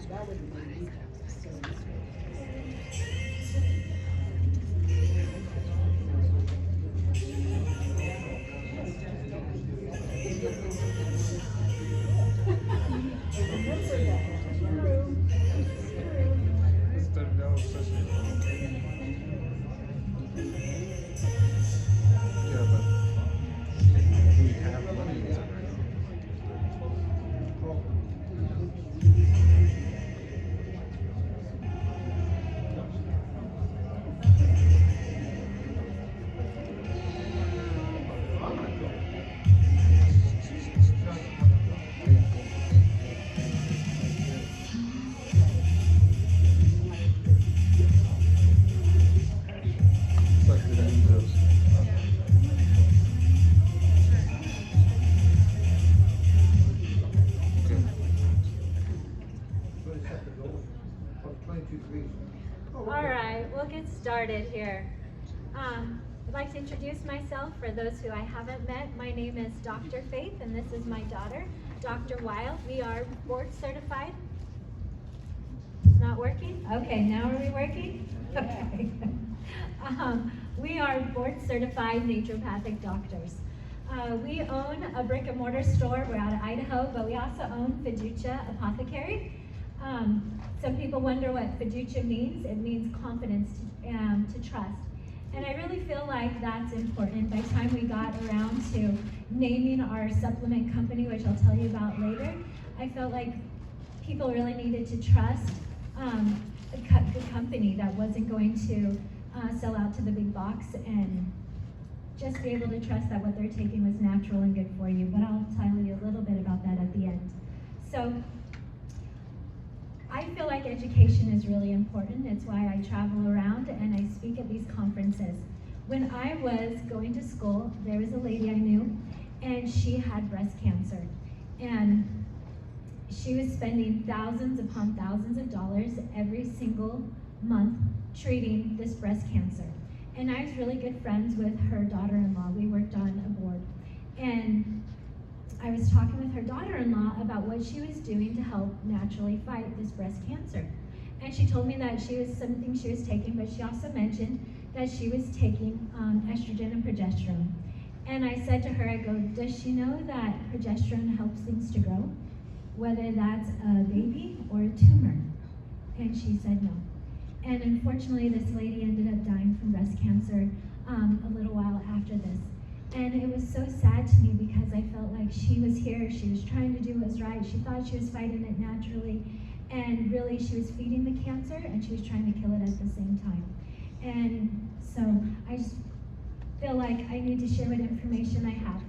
That was such yeah, but we have money right It's like the angels. Okay. All right, we'll get started here. I'd like to introduce myself for those who I haven't met. My name is Dr. Faith, and this is my daughter, Dr. Wild. We are board certified. It's not working? Okay, now are we working? Okay. We are board certified naturopathic doctors. We own a brick and mortar store. We're out of Idaho, but we also own Fiducia Apothecary. Some people wonder what fiducia means. It means confidence to trust. And I really feel like that's important. By the time we got around to naming our supplement company, which I'll tell you about later, I felt like people really needed to trust the company that wasn't going to sell out to the big box, and just be able to trust that what they're taking was natural and good for you. But I'll tell you a little bit about that at the end. So I feel like education is really important. It's why I travel around and I speak at these conferences. When I was going to school, there was a lady I knew, and she had breast cancer. And she was spending thousands upon thousands of dollars every single month treating this breast cancer. And I was really good friends with her daughter-in-law. We worked on a board. And I was talking with her daughter-in-law about what she was doing to help naturally fight this breast cancer. And she told me that she was something she was taking, but she also mentioned that she was taking estrogen and progesterone. And I said to her, I go, does she know that progesterone helps things to grow, whether that's a baby or a tumor? And she said no. And unfortunately, this lady ended up dying from breast cancer a little while after this. And it was so sad to me because I felt like she was here, she was trying to do what's right, she thought she was fighting it naturally, and really she was feeding the cancer and she was trying to kill it at the same time. And so I just feel like I need to share what information I have.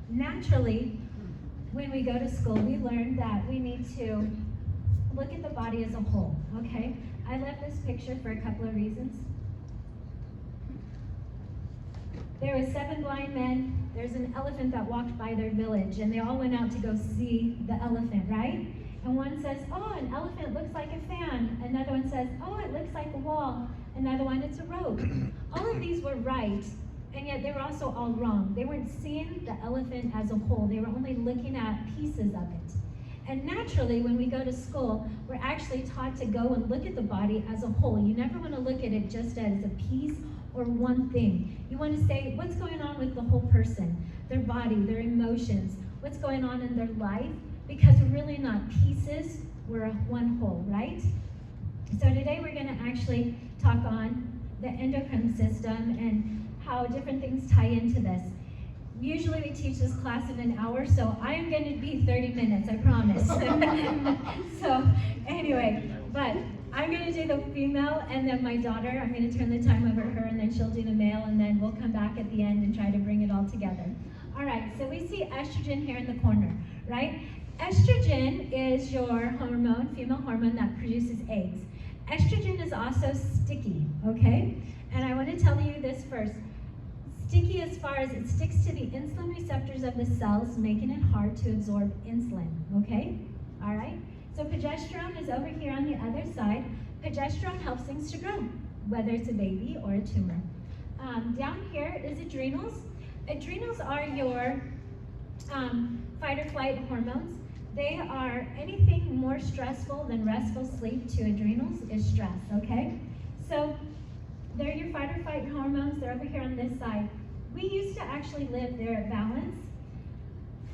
Naturally, when we go to school, we learn that we need to look at the body as a whole, okay? I left this picture for a couple of reasons. There were 7 blind men. There's an elephant that walked by their village, and they all went out to go see the elephant, right? And one says, oh, an elephant looks like a fan. Another one says, oh, it looks like a wall. Another one, it's a rope. All of these were right, and yet they were also all wrong. They weren't seeing the elephant as a whole. They were only looking at pieces of it. And naturally, when we go to school, we're actually taught to go and look at the body as a whole. You never want to look at it just as a piece or one thing. You want to say, what's going on with the whole person, their body, their emotions, what's going on in their life, because we're really not pieces, we're one whole, right? So today we're going to actually talk on the endocrine system and how different things tie into this. Usually we teach this class in an hour, so I am going to be 30 minutes, I promise. So anyway, but I'm going to do the female, and then my daughter, I'm going to turn the time over to her, and then she'll do the male, and then we'll come back at the end and try to bring it all together. All right, so we see estrogen here in the corner, right? Estrogen is your hormone, female hormone that produces eggs. Estrogen is also sticky, okay? And I want to tell you this first. Sticky as far as it sticks to the insulin receptors of the cells, making it hard to absorb insulin, okay? All right? So progesterone is over here on the other side. Progesterone helps things to grow, whether it's a baby or a tumor. Down here is adrenals. Adrenals are your fight or flight hormones. They are anything more stressful than restful sleep to adrenals is stress, okay? So they're your fight or flight hormones. They're over here on this side. We used to actually live there at balance.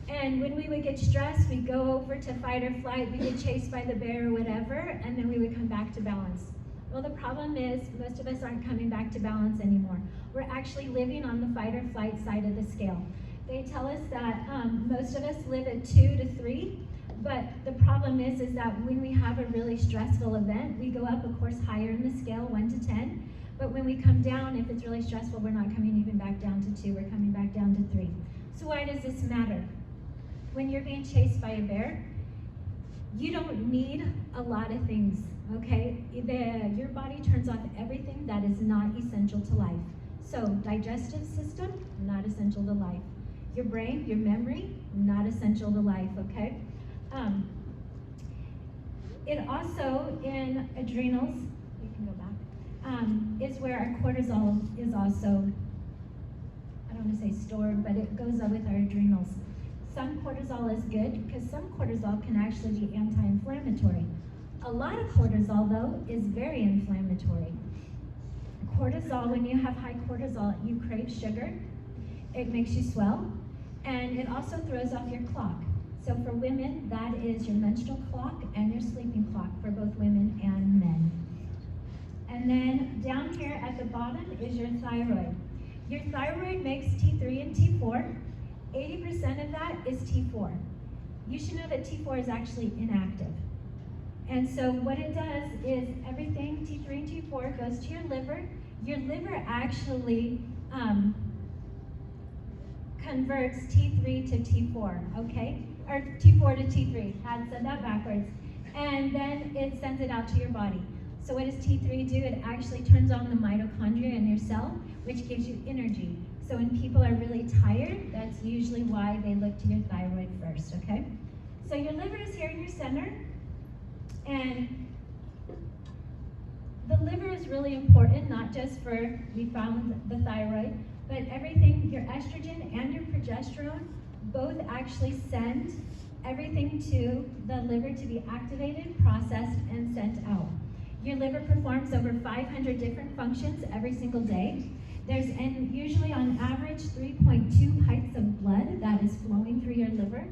And when we would get stressed, we'd go over to fight or flight, we'd get chased by the bear or whatever, and then we would come back to balance. Well, the problem is most of us aren't coming back to balance anymore. We're actually living on the fight or flight side of the scale. They tell us that most of us live at 2 to 3, but the problem is that when we have a really stressful event, we go up, of course, higher in the scale, 1 to 10, but when we come down, if it's really stressful, we're not coming even back down to 2, we're coming back down to 3. So why does this matter? When you're being chased by a bear, you don't need a lot of things, okay? Your body turns off everything that is not essential to life. So digestive system, not essential to life. Your brain, your memory, not essential to life, okay? It also, in adrenals, you can go back, is where our cortisol is also, I don't want to say stored, but it goes up with our adrenals. Some cortisol is good because some cortisol can actually be anti-inflammatory. A lot of cortisol, though, is very inflammatory. Cortisol, when you have high cortisol, you crave sugar, it makes you swell, and it also throws off your clock. So for women, that is your menstrual clock and your sleeping clock for both women and men. And then down here at the bottom is your thyroid. Your thyroid makes T3 and T4. 80% of that is T4. You should know that T4 is actually inactive. And so what it does is everything, T3 and T4, goes to your liver. Your liver actually converts T3 to T4, okay? Or T4 to T3, I had said that backwards. And then it sends it out to your body. So what does T3 do? It actually turns on the mitochondria in your cell, which gives you energy. So when people are really tired, that's usually why they look to your thyroid first, okay? So your liver is here in your center, and the liver is really important, not just for, we found the thyroid, but everything, your estrogen and your progesterone, both actually send everything to the liver to be activated, processed, and sent out. Your liver performs over 500 different functions every single day. There's usually on average 3.2 pints of blood that is flowing through your liver.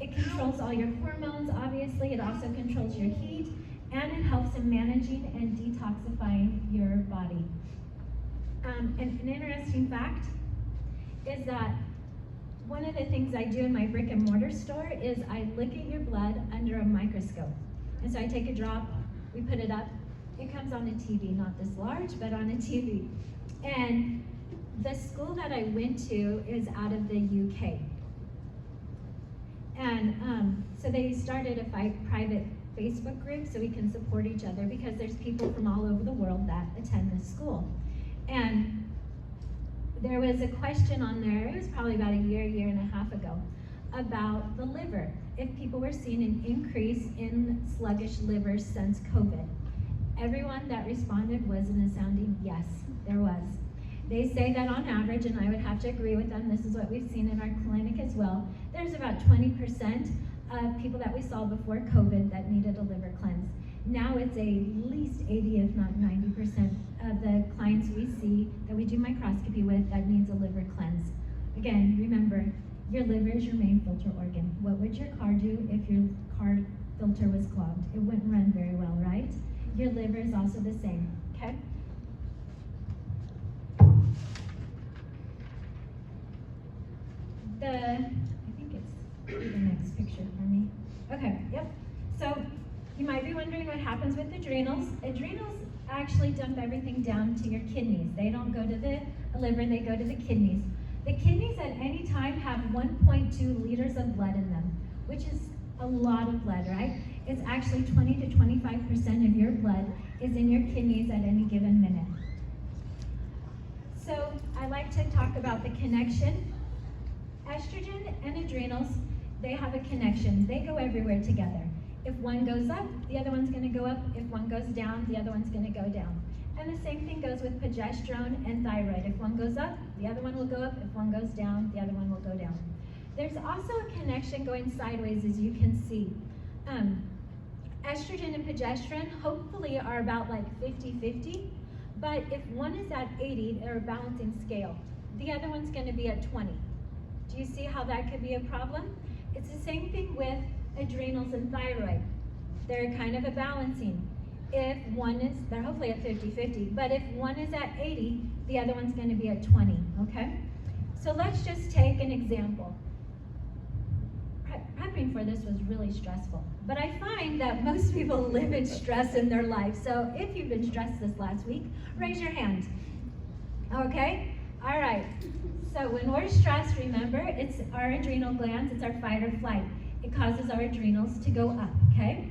It controls all your hormones, obviously. It also controls your heat, and it helps in managing and detoxifying your body. And an interesting fact is that one of the things I do in my brick and mortar store is I look at your blood under a microscope. And so I take a drop, we put it up. It comes on a TV, not this large, but on a TV. And the school that I went to is out of the UK. And so they started a private Facebook group so we can support each other because there's people from all over the world that attend this school. And there was a question on there, it was probably about a year and a half ago, about the liver. If people were seeing an increase in sluggish livers since COVID. Everyone that responded was an astounding yes, there was. They say that on average, and I would have to agree with them, this is what we've seen in our clinic as well, there's about 20% of people that we saw before COVID that needed a liver cleanse. Now it's at least 80, if not 90% of the clients we see that we do microscopy with that needs a liver cleanse. Again, remember, your liver is your main filter organ. What would your car do if your car filter was clogged? It wouldn't run very well, right? Your liver is also the same, okay? I think it's the next picture for me. Okay, yep. So you might be wondering what happens with adrenals. Adrenals actually dump everything down to your kidneys. They don't go to the liver, they go to the kidneys. The kidneys at any time have 1.2 liters of blood in them, which is a lot of blood, right? It's actually 20 to 25% of your blood is in your kidneys at any given minute. So I like to talk about the connection. Estrogen and adrenals, they have a connection. They go everywhere together. If one goes up, the other one's gonna go up. If one goes down, the other one's gonna go down. And the same thing goes with progesterone and thyroid. If one goes up, the other one will go up. If one goes down, the other one will go down. There's also a connection going sideways, as you can see. Estrogen and progesterone hopefully are about like 50-50, but if one is at 80, they're a balancing scale. The other one's going to be at 20. Do you see how that could be a problem? It's the same thing with adrenals and thyroid. They're kind of a balancing. If one is, they're hopefully at 50-50, but if one is at 80, the other one's going to be at 20, okay? So let's just take an example. Prepping for this was really stressful, but I find that most people live in stress in their life. So if you've been stressed this last week, raise your hand. Okay? All right. So when we're stressed, remember, it's our adrenal glands, it's our fight or flight. It causes our adrenals to go up, okay?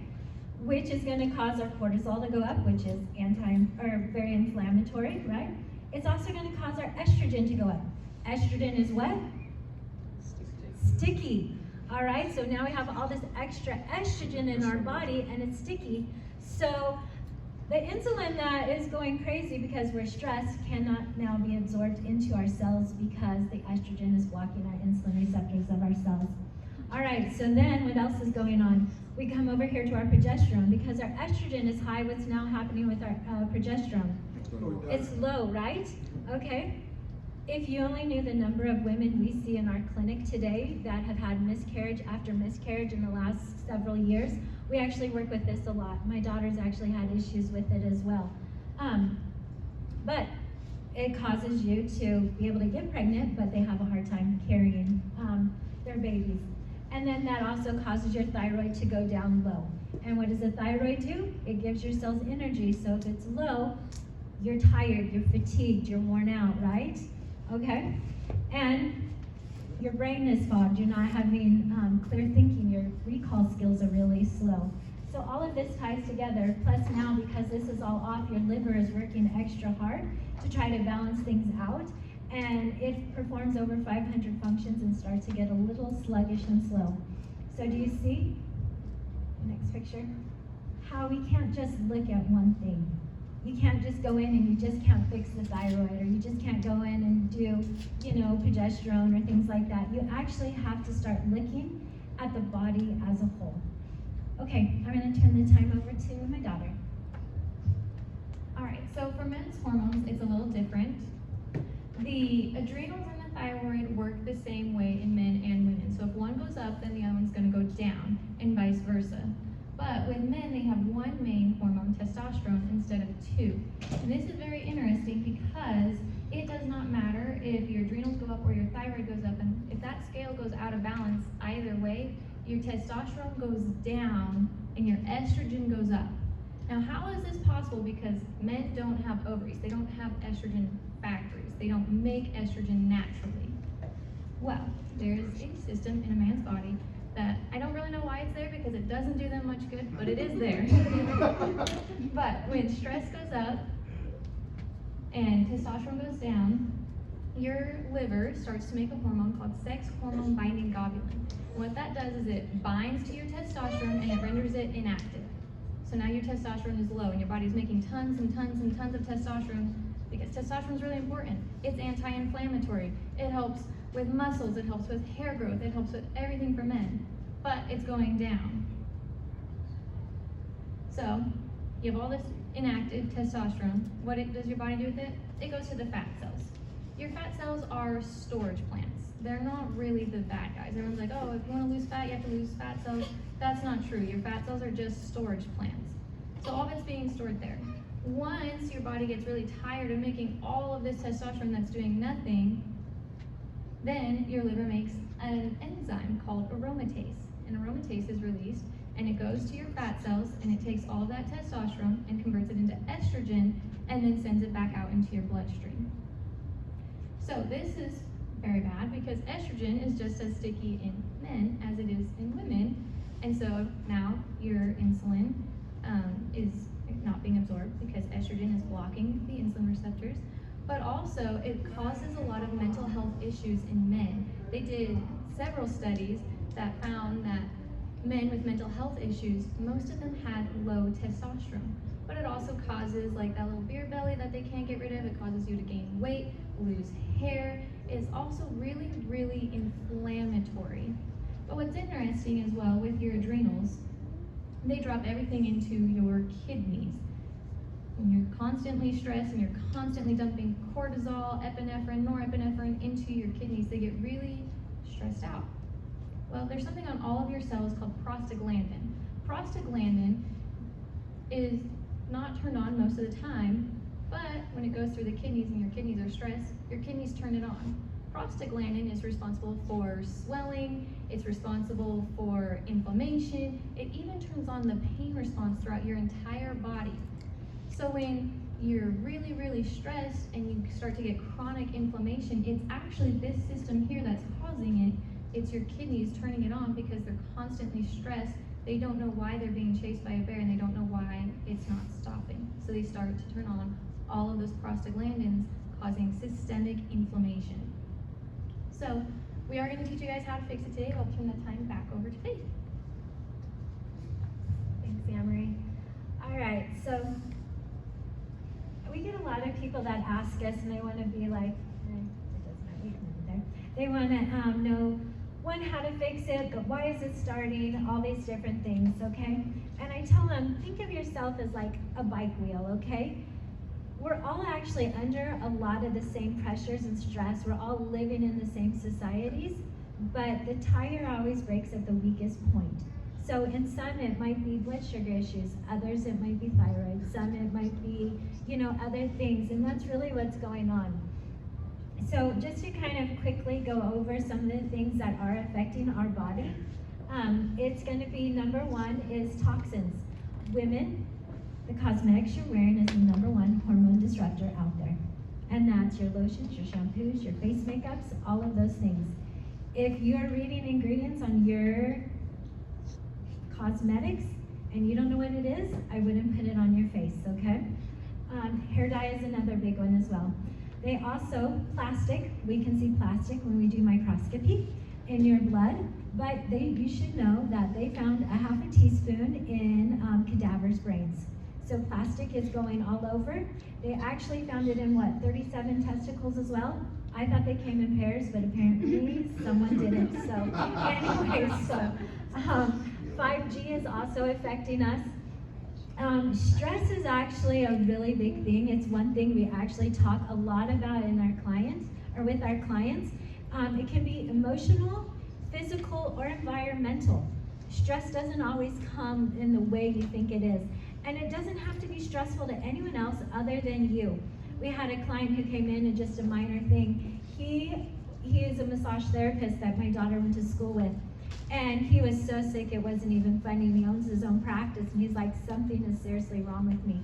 Which is going to cause our cortisol to go up, which is very inflammatory, right? It's also going to cause our estrogen to go up. Estrogen is what? Sticky. All right, so now we have all this extra estrogen in our body and it's sticky. So the insulin that is going crazy because we're stressed cannot now be absorbed into our cells because the estrogen is blocking our insulin receptors of our cells. All right, so then what else is going on? We come over here to our progesterone. Because our estrogen is high, what's now happening with our progesterone? It's low, right? Okay. If you only knew the number of women we see in our clinic today that have had miscarriage after miscarriage in the last several years, we actually work with this a lot. My daughter's actually had issues with it as well. But it causes you to be able to get pregnant, but they have a hard time carrying their babies. And then that also causes your thyroid to go down low. And what does the thyroid do? It gives your cells energy. So if it's low, you're tired, you're fatigued, you're worn out, right? Okay? And your brain is fogged. You're not having clear thinking. Your recall skills are really slow. So all of this ties together. Plus now, because this is all off, your liver is working extra hard to try to balance things out. And it performs over 500 functions and starts to get a little sluggish and slow. So do you see, next picture, how we can't just look at one thing. You can't just go in and you just can't fix the thyroid, or you just can't go in and do, progesterone or things like that. You actually have to start looking at the body as a whole. Okay, I'm going to turn the time over to my daughter. All right, so for men's hormones, it's a little different. The adrenals and the thyroid work the same way in men and women. So if one goes up, then the other one's going to go down, and vice versa. But with men, they have one main hormone, testosterone, instead of two. And this is very interesting because it does not matter if your adrenals go up or your thyroid goes up. And if that scale goes out of balance either way, your testosterone goes down and your estrogen goes up. Now, how is this possible? Because men don't have ovaries. They don't have estrogen factories. They don't make estrogen naturally. Well, there's a system in a man's body that I don't really know why it's there because it doesn't do them much good, but it is there. But when stress goes up and testosterone goes down, your liver starts to make a hormone called sex hormone binding globulin. What that does is it binds to your testosterone and it renders it inactive. So now your testosterone is low and your body's making tons and tons and tons of testosterone because testosterone is really important. It's anti-inflammatory. It helps with muscles, it helps with hair growth, it helps with everything for men, but it's going down. So you have all this inactive testosterone. What does your body do with it? It goes to the fat cells. Your fat cells are storage plants. They're not really the bad guys. Everyone's like, oh, if you want to lose fat, you have to lose fat cells. That's not true. Your fat cells are just storage plants. So all of it's being stored there. Once your body gets really tired of making all of this testosterone that's doing nothing, then your liver makes an enzyme called aromatase. And aromatase is released, and it goes to your fat cells, and it takes all of that testosterone and converts it into estrogen, and then sends it back out into your bloodstream. So this is very bad because estrogen is just as sticky in men as it is in women. And so now your insulin is not being absorbed because estrogen is blocking the insulin receptors. But also, it causes a lot of mental health issues in men. They did several studies that found that men with mental health issues, most of them had low testosterone. But it also causes like that little beer belly that they can't get rid of. It causes you to gain weight, lose hair. It's also really, really inflammatory. But what's interesting as well with your adrenals, they drop everything into your kidneys. When you're constantly stressed and you're constantly dumping cortisol, epinephrine, norepinephrine into your kidneys, they get really stressed out. Well, there's something on all of your cells called prostaglandin. Prostaglandin is not turned on most of the time, but when it goes through the kidneys and your kidneys are stressed, your kidneys turn it on. Prostaglandin is responsible for swelling, it's responsible for inflammation, it even turns on the pain response throughout your entire body. So when you're really, really stressed and you start to get chronic inflammation, it's actually this system here that's causing it. It's your kidneys turning it on because they're constantly stressed. They don't know why they're being chased by a bear and they don't know why it's not stopping. So they start to turn on all of those prostaglandins, causing systemic inflammation. So we are going to teach you guys how to fix it today. I'll turn the time back over to Faith. Thanks, Anne-Marie. All right, so we get a lot of people that ask us and they want to be like, it doesn't matter, you can leave it there. They want to know, one, how to fix it, but why is it starting, all these different things, okay? And I tell them, think of yourself as like a bike wheel, okay? We're all actually under a lot of the same pressures and stress. We're all living in the same societies, but the tire always breaks at the weakest point. So in some it might be blood sugar issues, others it might be thyroid, some it might be, other things, and that's really what's going on. So just to kind of quickly go over some of the things that are affecting our body, it's going to be number one is toxins. Women, the cosmetics you're wearing is the number one hormone disruptor out there. And that's your lotions, your shampoos, your face makeups, all of those things. If you're reading ingredients on your cosmetics and you don't know what it is, I wouldn't put it on your face, okay? Hair dye is another big one as well. They also, plastic, we can see plastic when we do microscopy in your blood, but you should know that they found a half a teaspoon in cadavers' brains. So plastic is going all over. They actually found it in 37 testicles as well. I thought they came in pairs, but apparently someone didn't. So anyway, 5G is also affecting us. Stress is actually a really big thing. It's one thing we actually talk a lot about in our clients, or with our clients. It can be emotional, physical, or environmental. Stress doesn't always come in the way you think it is. And it doesn't have to be stressful to anyone else other than you. We had a client who came in and just a minor thing. He is a massage therapist that my daughter went to school with. And he was so sick it wasn't even funny. He owns his own practice and he's like, something is seriously wrong with me.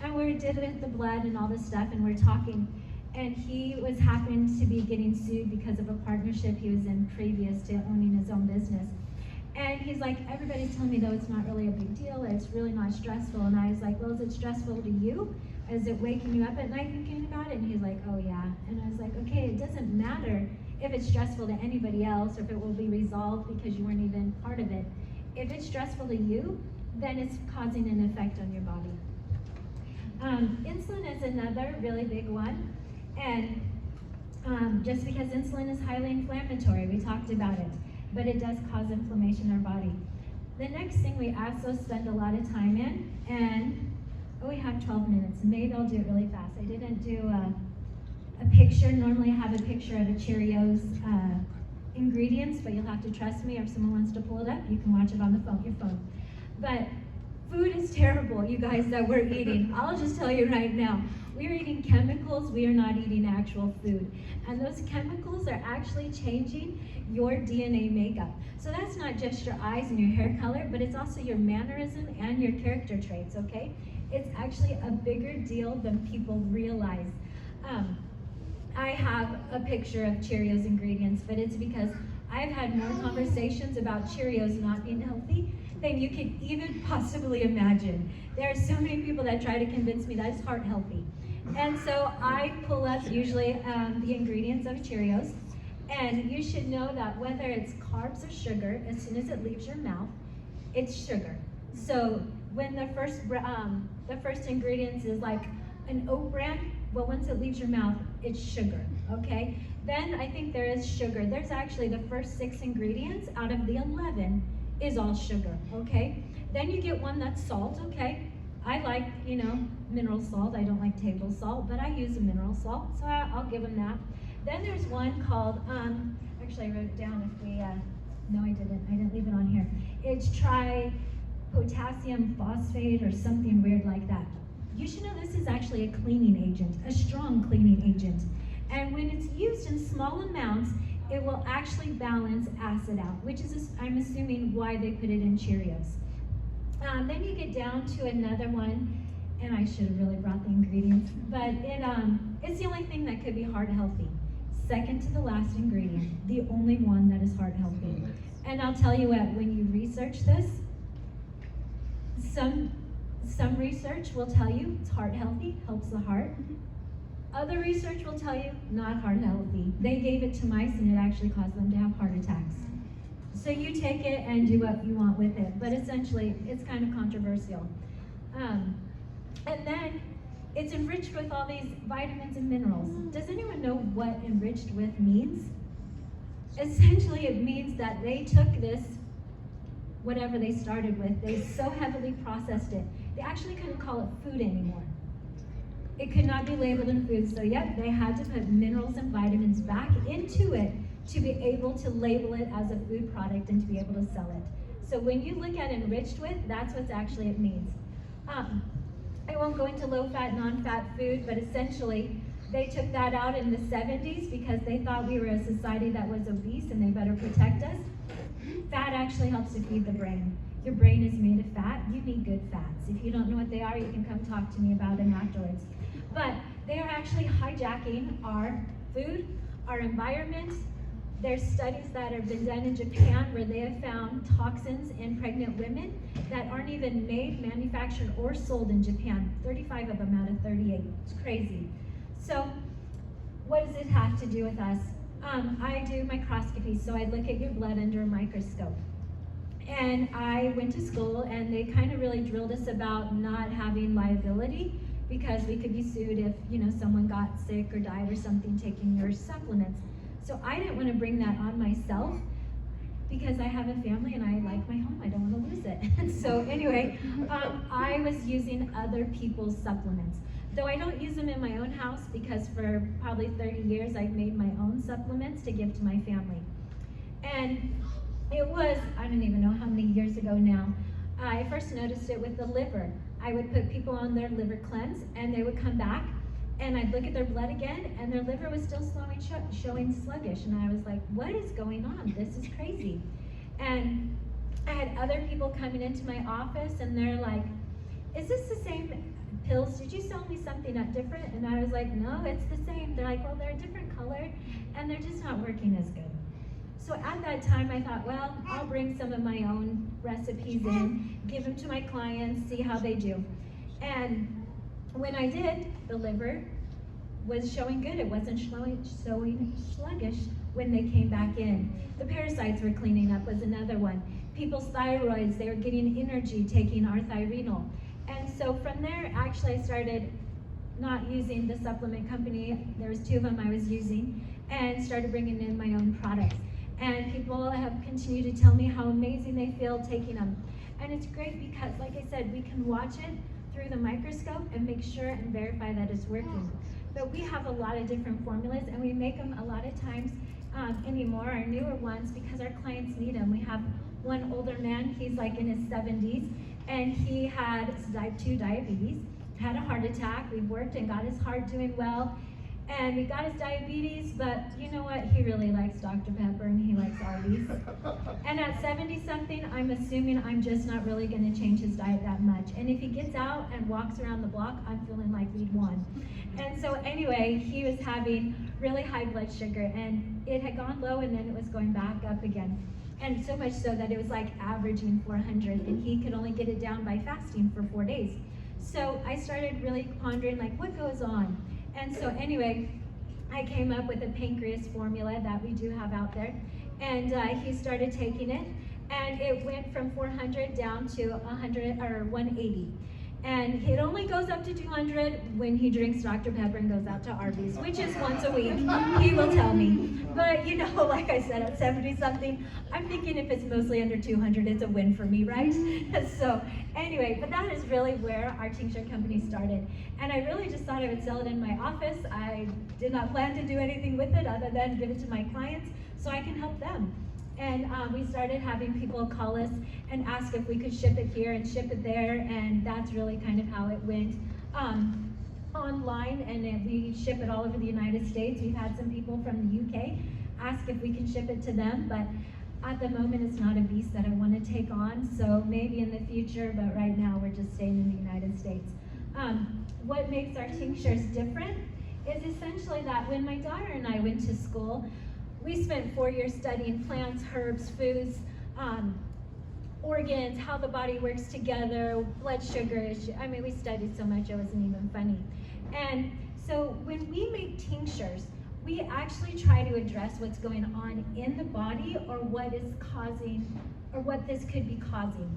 And we did it with the blood and all this stuff and we're talking. And he was happened to be getting sued because of a partnership he was in previous to owning his own business. And he's like, everybody's telling me though it's not really a big deal, it's really not stressful. And I was like, well, is it stressful to you? Is it waking you up at night thinking about it? And he's like, oh yeah. And I was like, okay, it doesn't matter if it's stressful to anybody else or if it will be resolved because you weren't even part of it. If it's stressful to you, then it's causing an effect on your body. Insulin is another really big one. And just because insulin is highly inflammatory, we talked about it, but it does cause inflammation in our body. The next thing we also spend a lot of time in, and we have 12 minutes, maybe I'll do it really fast. I didn't do a picture. Normally I have a picture of a Cheerios ingredients, but you'll have to trust me. If someone wants to pull it up, you can watch it on your phone. But food is terrible, you guys, that we're eating. I'll just tell you right now. We are eating chemicals, we are not eating actual food. And those chemicals are actually changing your DNA makeup. So that's not just your eyes and your hair color, but it's also your mannerism and your character traits, okay? It's actually a bigger deal than people realize. I have a picture of Cheerios ingredients, but it's because I've had more conversations about Cheerios not being healthy than you could even possibly imagine. There are so many people that try to convince me that it's heart healthy. And so I pull up usually the ingredients of Cheerios, and you should know that whether it's carbs or sugar, as soon as it leaves your mouth, it's sugar. So when the first ingredients is like an oat bran, well, once it leaves your mouth, it's sugar, okay? Then I think there is sugar. There's actually the first 6 ingredients out of the 11 is all sugar, okay? Then you get one that's salt, okay? I like, mineral salt. I don't like table salt, but I use a mineral salt, so I'll give them that. Then there's one called, actually I wrote it down if we, no I didn't leave it on here. It's potassium phosphate or something weird like that. You should know this is actually a cleaning agent, a strong cleaning agent. And when it's used in small amounts, it will actually balance acid out, which is, I'm assuming, why they put it in Cheerios. Then you get down to another one, and I should have really brought the ingredients, but it's the only thing that could be heart healthy. Second to the last ingredient, the only one that is heart healthy. And I'll tell you what, when you research this, some research will tell you it's heart healthy, helps the heart. Other research will tell you not heart healthy. They gave it to mice and it actually caused them to have heart attacks. So you take it and do what you want with it, but essentially it's kind of controversial. And then it's enriched with all these vitamins and minerals. Does anyone know what enriched with means? Essentially it means that they took this, whatever they started with, they so heavily processed it, they actually couldn't call it food anymore. It could not be labeled in food, so yep, they had to put minerals and vitamins back into it to be able to label it as a food product and to be able to sell it. So when you look at enriched with, that's what actually it means. I won't go into low-fat, non-fat food, but essentially they took that out in the 70s because they thought we were a society that was obese and they better protect us. Fat actually helps to feed the brain. Your brain is made of fat. You need good fats. If you don't know what they are, you can come talk to me about them afterwards. But they are actually hijacking our food, our environment. There's studies that have been done in Japan where they have found toxins in pregnant women that aren't even made, manufactured, or sold in Japan. 35 of them out of 38. It's crazy. So what does it have to do with us? I do microscopy, so I look at your blood under a microscope. And I went to school and they kind of really drilled us about not having liability because we could be sued if, someone got sick or died or something taking your supplements. So I didn't want to bring that on myself because I have a family and I like my home. I don't want to lose it. And so anyway, I was using other people's supplements. Though I don't use them in my own house because for probably 30 years I've made my own supplements to give to my family. And it was, I don't even know how many years ago now, I first noticed it with the liver. I would put people on their liver cleanse and they would come back and I'd look at their blood again and their liver was still showing sluggish. And I was like, what is going on? This is crazy. And I had other people coming into my office and they're like, is this the same pills? Did you sell me something different? And I was like, no, it's the same. They're like, well, they're a different color and they're just not working as good. So at that time I thought, well, I'll bring some of my own recipes in, give them to my clients, see how they do. And when I did, the liver was showing good. It wasn't showing sluggish when they came back in. The parasites were cleaning up was another one. People's thyroids, they were getting energy taking our Thyrenol. And so from there, actually I started not using the supplement company. There was 2 of them I was using and started bringing in my own products. And people have continued to tell me how amazing they feel taking them. And it's great because, like I said, we can watch it through the microscope and make sure and verify that it's working. But we have a lot of different formulas and we make them a lot of times anymore, our newer ones, because our clients need them. We have one older man, he's like in his 70s, and he had type 2 diabetes, had a heart attack. We worked and got his heart doing well. And we got his diabetes, but you know what? He really likes Dr. Pepper and he likes Arby's. And at 70-something, I'm assuming I'm just not really going to change his diet that much. And if he gets out and walks around the block, I'm feeling like we'd won. And so anyway, he was having really high blood sugar and it had gone low and then it was going back up again. And so much so that it was like averaging 400 and he could only get it down by fasting for 4 days. So I started really pondering like what goes on. And so anyway, I came up with a pancreas formula that we do have out there. And he started taking it and it went from 400 down to 100 or 180. And it only goes up to 200 when he drinks Dr. Pepper and goes out to Arby's, which is once a week, he will tell me. But you know, like I said, at 70 something, I'm thinking if it's mostly under 200, it's a win for me, right? So anyway, but that is really where our tincture company started. And I really just thought I would sell it in my office. I did not plan to do anything with it other than give it to my clients so I can help them. And we started having people call us and ask if we could ship it here and ship it there, and that's really kind of how it went online, and then we ship it all over the United States. We've had some people from the UK ask if we can ship it to them, but at the moment it's not a beast that I want to take on, so maybe in the future, but right now we're just staying in the United States. What makes our tinctures different is essentially that when my daughter and I went to school, we spent 4 years studying plants, herbs, foods, organs, how the body works together, blood sugar. I mean, we studied so much it wasn't even funny. And so when we make tinctures, we actually try to address what's going on in the body or what is causing, or what this could be causing.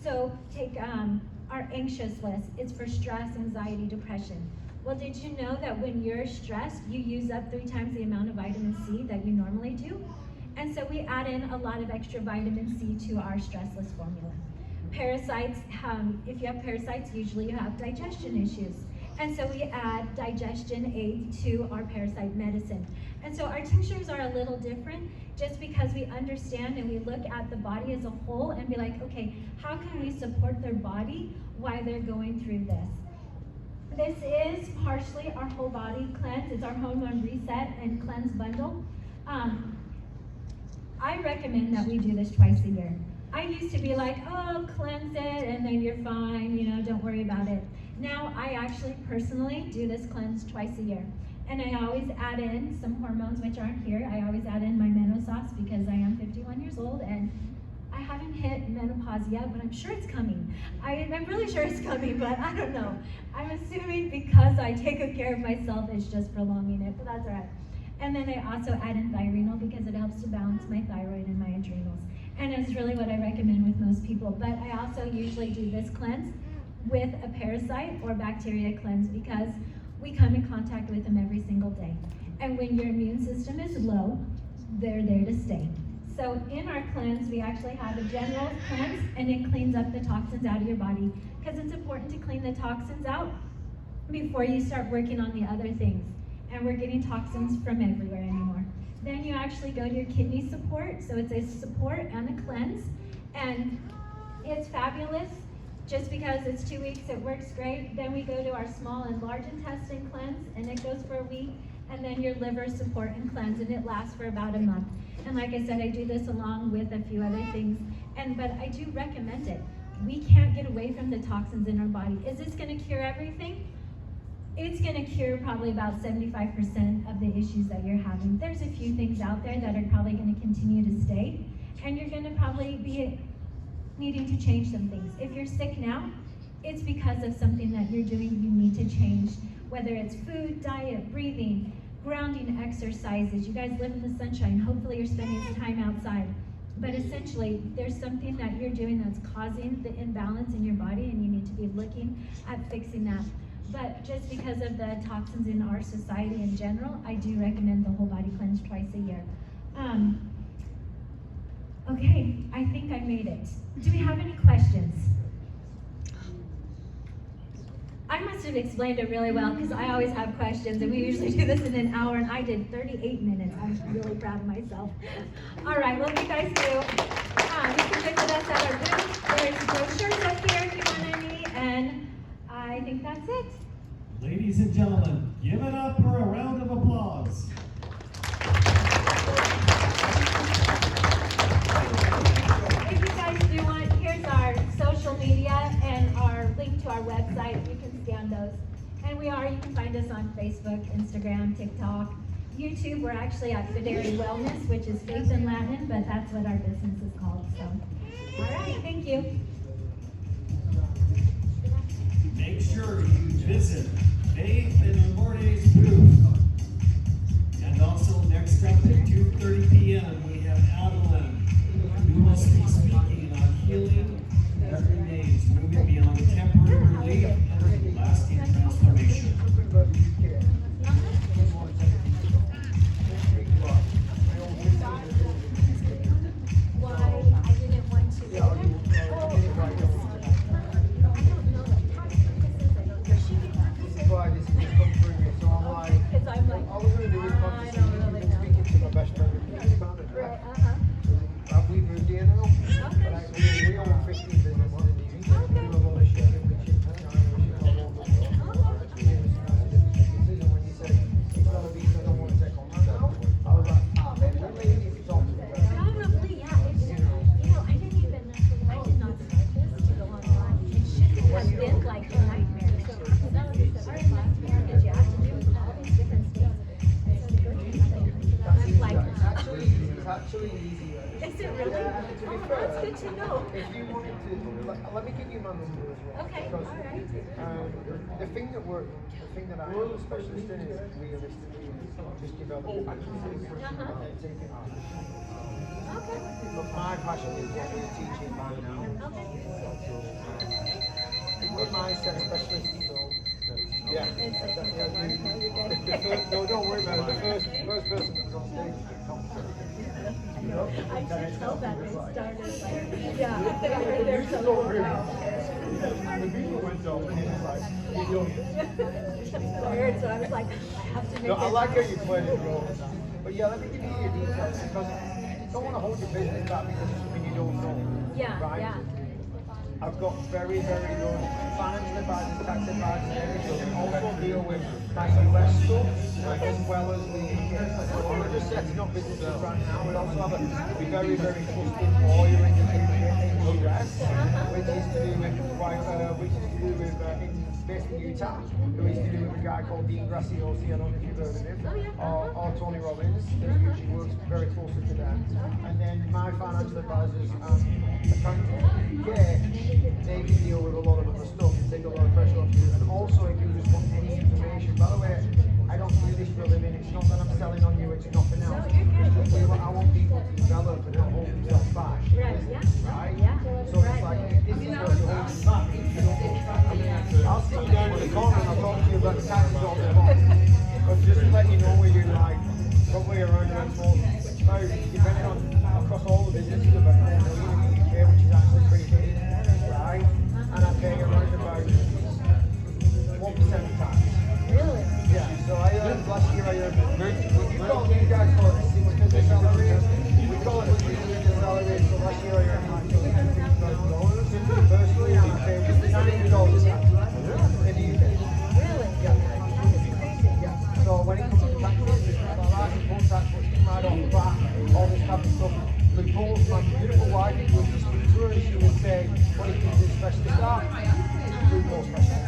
So take our anxious list. It's for stress, anxiety, depression. Well, did you know that when you're stressed, you use up 3 times the amount of vitamin C that you normally do? And so we add in a lot of extra vitamin C to our stressless formula. Parasites, if you have parasites, usually you have digestion issues. And so we add digestion aid to our parasite medicine. And so our tinctures are a little different just because we understand and we look at the body as a whole and be like, okay, how can we support their body while they're going through this? This is partially our whole body cleanse. It's our hormone reset and cleanse bundle. I recommend that we do this twice a year. I used to be like, oh, cleanse it and then you're fine, you know, don't worry about it. Now I actually personally do this cleanse twice a year. And I always add in some hormones which aren't here. I always add in my menopause because I am 51 years old and I haven't hit menopause yet, but I'm sure it's coming. I'm really sure it's coming, but I don't know. I'm assuming because I take good care of myself, it's just prolonging it, but that's all right. And then I also add in Thyrenol because it helps to balance my thyroid and my adrenals. And it's really what I recommend with most people. But I also usually do this cleanse with a parasite or bacteria cleanse because we come in contact with them every single day. And when your immune system is low, they're there to stay. So in our cleanse, we actually have a general cleanse, and it cleans up the toxins out of your body because it's important to clean the toxins out before you start working on the other things. And we're getting toxins from everywhere anymore. Then you actually go to your kidney support, so it's a support and a cleanse, and it's fabulous. Just because it's 2 weeks, it works great. Then we go to our small and large intestine cleanse, and it goes for a week, and then your liver support and cleanse, and it lasts for about a month. And like I said, I do this along with a few other things, but I do recommend it. We can't get away from the toxins in our body. Is this gonna cure everything? It's gonna cure probably about 75% of the issues that you're having. There's a few things out there that are probably gonna continue to stay, and you're gonna probably be needing to change some things. If you're sick now, it's because of something that you're doing you need to change, whether it's food, diet, breathing, grounding exercises. You guys live in the sunshine. Hopefully you're spending some time outside. But essentially, there's something that you're doing that's causing the imbalance in your body, and you need to be looking at fixing that. But just because of the toxins in our society in general, I do recommend the whole body cleanse twice a year. Okay, I think I made it. Do we have any questions? I must have explained it really well because I always have questions, and we usually do this in an hour, and I did 38 minutes. I'm really proud of myself. All right, well, you guys do. You can visit us at our booth. There's brochures up here if you want any, and I think that's it. Ladies and gentlemen, give it up for a round of applause. If you guys do want, here's our social media and our link to our website. You can scan those. And you can find us on Facebook, Instagram, TikTok, YouTube. We're actually at Fideri Wellness, which is faith in Latin, but that's what our business is called. So, all right, thank you. Make sure you visit Faith in Lourdes booth. And also next up at 2:30 p.m. we have Adeline, who will be speaking on healing that remains, moving beyond To be fair, That's good to know. if you wanted to, let me give you my number as well. Okay, Because, alright. the thing that I am a specialist in is realistically just developing businesses and then taking on. Okay. But my passion is what we're teaching right now. Okay. Good mindset specialist, so yeah. It's like, Yeah, no, you're good. no, don't worry about it. The first person that was on stage was Tom. I should tell that they started like, yeah, I heard there's some more. The video went off and it was like, you're Weird, so I was like, I have to make No, I it. like how you played it role. But yeah, let me give you your details because I don't want to hold your business back because it's something you don't know. Yeah, right? yeah. I've got very, very good financial advisors, tax advisors, and everything. I also deal with my US stuff as well as the UK. We're just setting up businesses right now. We also have a very, very trusted lawyer in the US, which is to do with based in Utah, who is to do with a guy called Dean Graciosi. I don't know if you've heard of him, or Tony Robbins, who usually works very closely to them. And then my financial advisors, accountant, they can deal with a lot of other stuff and take a lot of pressure off you. And also, if you just want any information, by the way, I don't do this for a living. It's not that I'm selling on you. It's nothing else. It's just I want people to develop and not hold themselves back. Right, yeah. Right? Yeah. So it's like, this is what you're holding back. You don't hold back. I'll sit you down in the corner and I'll talk to you about the taxes all day long. But just to let you know, we're doing like probably around about depending on across all the businesses, about 4 million in the UK, which is actually pretty big, right? And I'm paying around about 1% tax. Really? Yeah. So last year I earned. You guys call it single-digit salary. We call it single-digit salary. So last year I earned like $50,000. Personally, I'm paying $900 in tax. In the UK. Really? Yeah. That is crazy. Yeah. So when it comes to taxes, it's like that, income tax, what's right off the bat, all this type of stuff. The both, my beautiful wife, if you would just speak to her, she would say, what do you think is specialist art? Loophole specialist.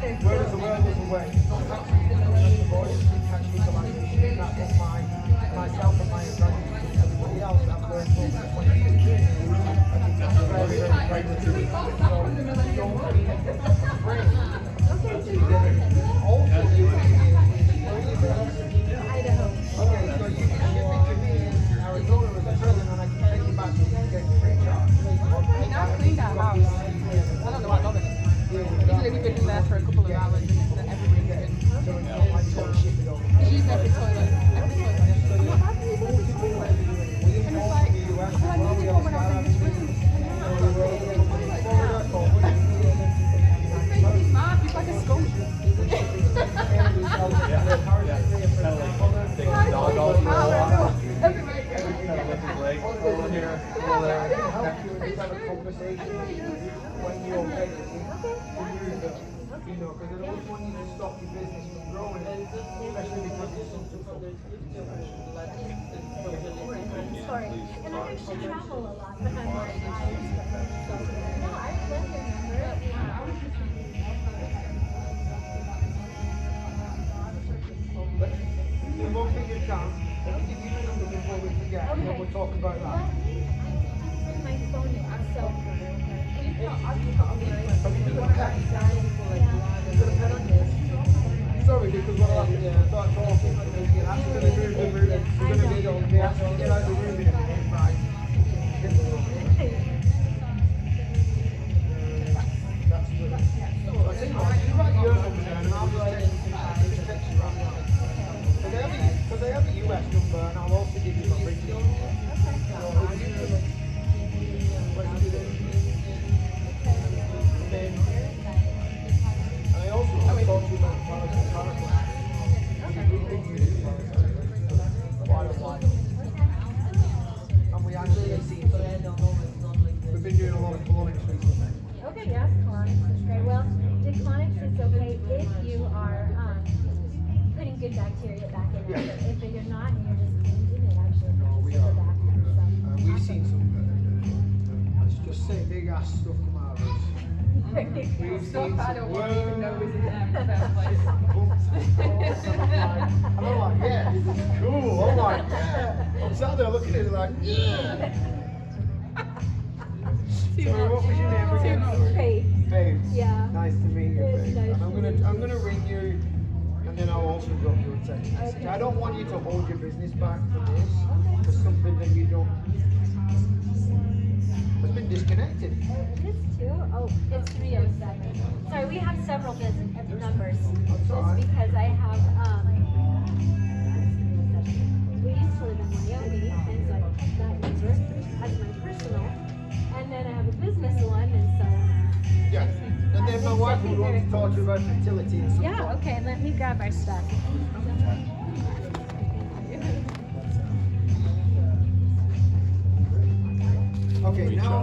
Whereas the world is away. No tax avoidance, tax legalization. That's what myself and my advisors and everybody else have learned over the 20 years. I think that's very, very great to do. So don't be afraid. Also, you where are you based? Idaho. Okay, so you can ship it to me in Arizona as a present and I can take it back to the UK free charge. I cleaned our house. I don't know about others. Usually we've been in there for a couple of hours and everybody's been. So it's not like you don't ship it over. She's every toilet. Every toilet. We import to the US as well. We have a startup team. He's mad. He's like a skunk. When you're ready to use them, you know, because I don't want you to stop your business from growing, especially because it's something so Sorry. And I actually travel a lot, but I'm not Irish. So, no, I love your number. But the one thing you can, let me give you the number before we forget, and then we'll talk about that. My phone is so. Sorry, because what I'll have to start talking, we're going to move the room, we're going to get on, we have to get out of the room in a minute, right? Get the room. That's good. I think you write your number down and I'll just text you right now. Because I have a US number and I'll also give you my British number. Let's do this. And I also want to talk to you about Paraguay. We've been using Paraguay for quite a while. And we actually have seen we've been doing a lot of colonics recently. Okay, yes, colonics is great. Well, declonics is okay if you are putting good bacteria back in it. Yeah. If you're not and you're just cleansing it, actually No, we brings are. it back. We've seen some, let's just say big ass stuff come out of us. We've seen Stuff I some don't want to even know is in there in the first place. and I'm like, yeah, this is cool. I'm like, yeah. I'm sat there looking at it like, yeah. Sorry, what was your name again? Sorry. Faith. Faith. Yeah. Nice to meet you, It's Faith. nice And I'm gonna ring you, and then I'll also drop you a text message. Okay. I don't want you to hold your business back for this, for something that you don't. It's been disconnected. This too? Oh, it's 307. Sorry, we have several numbers. Just alright. because I have, we used to live in Wyoming, and so I kept that number as my personal. And then I have a business one, and so. Yeah. And then my wife would want to talk to you about fertility and stuff. Yeah, okay, let me grab our stuff. Okay, now.